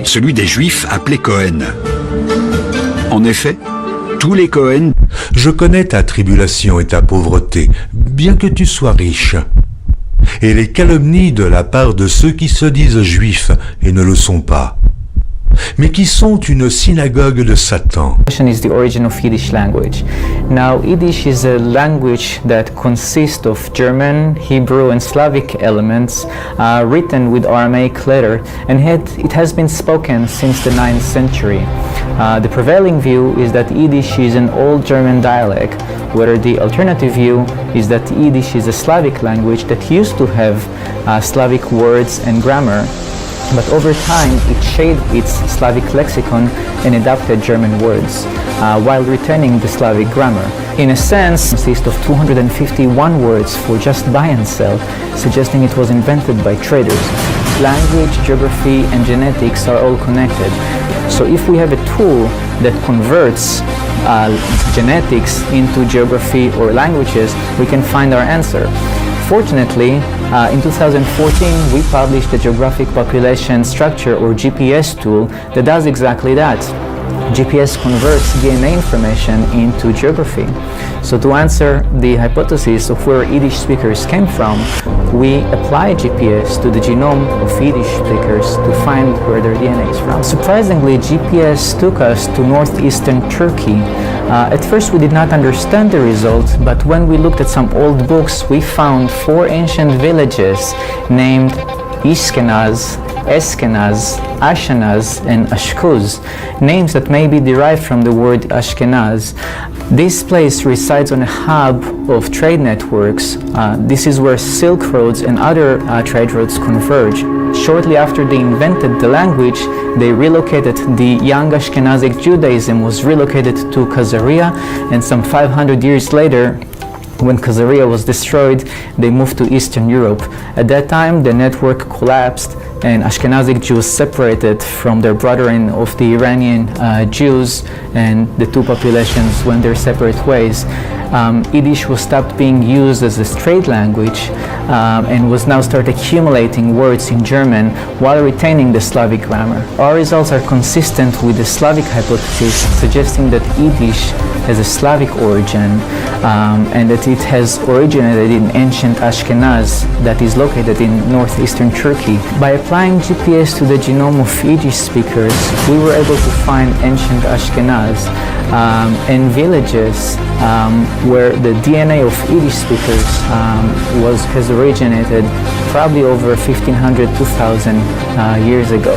celui des juifs appelés Cohen. En effet, tous les Cohen... Je connais ta tribulation et ta pauvreté, bien que tu sois riche, et les calomnies de la part de ceux qui se disent juifs et ne le sont pas, mais qui sont une synagogue de Satan. Is the origin of Yiddish language. Now, Yiddish is a language that consists of German, Hebrew, and Slavic elements, written with Aramaic letter, and it has been spoken since the 9th century. The prevailing view is that Yiddish is an old German dialect, where the alternative view is that Yiddish is a Slavic language that used to have Slavic words and grammar, but over time it shaped its Slavic lexicon and adopted German words, while retaining the Slavic grammar. In a sense, it consists of 251 words for just buy and sell, suggesting it was invented by traders. Language, geography, and genetics are all connected. So if we have a tool that converts genetics into geography or languages, we can find our answer. Fortunately, in 2014, we published the Geographic Population Structure, or GPS tool, that does exactly that. GPS converts DNA information into geography. So to answer the hypothesis of where Yiddish speakers came from, we apply GPS to the genome of Yiddish speakers to find where their DNA is from. Surprisingly, GPS took us to northeastern Turkey. At first we did not understand the result, but when we looked at some old books, we found 4 ancient villages named Ishkenaz, Eskenaz, Ashenaz, and Ashkuz, names that may be derived from the word Ashkenaz. This place resides on a hub of trade networks. This is where Silk Roads and other trade routes converge. Shortly after they invented the language, they relocated. The young Ashkenazic Judaism was relocated to Khazaria, and some 500 years later, when Khazaria was destroyed, they moved to Eastern Europe. At that time, the network collapsed and Ashkenazic Jews separated from their brethren of the Iranian Jews, and the two populations went their separate ways. Yiddish was stopped being used as a trade language and was now started accumulating words in German while retaining the Slavic grammar. Our results are consistent with the Slavic hypothesis, suggesting that Yiddish has a Slavic origin and that it has originated in ancient Ashkenaz that is located in northeastern Turkey. By applying GPS to the genome of Yiddish speakers, we were able to find ancient Ashkenaz and villages where the DNA of Yiddish speakers has originated probably over 1500, 2000 years ago.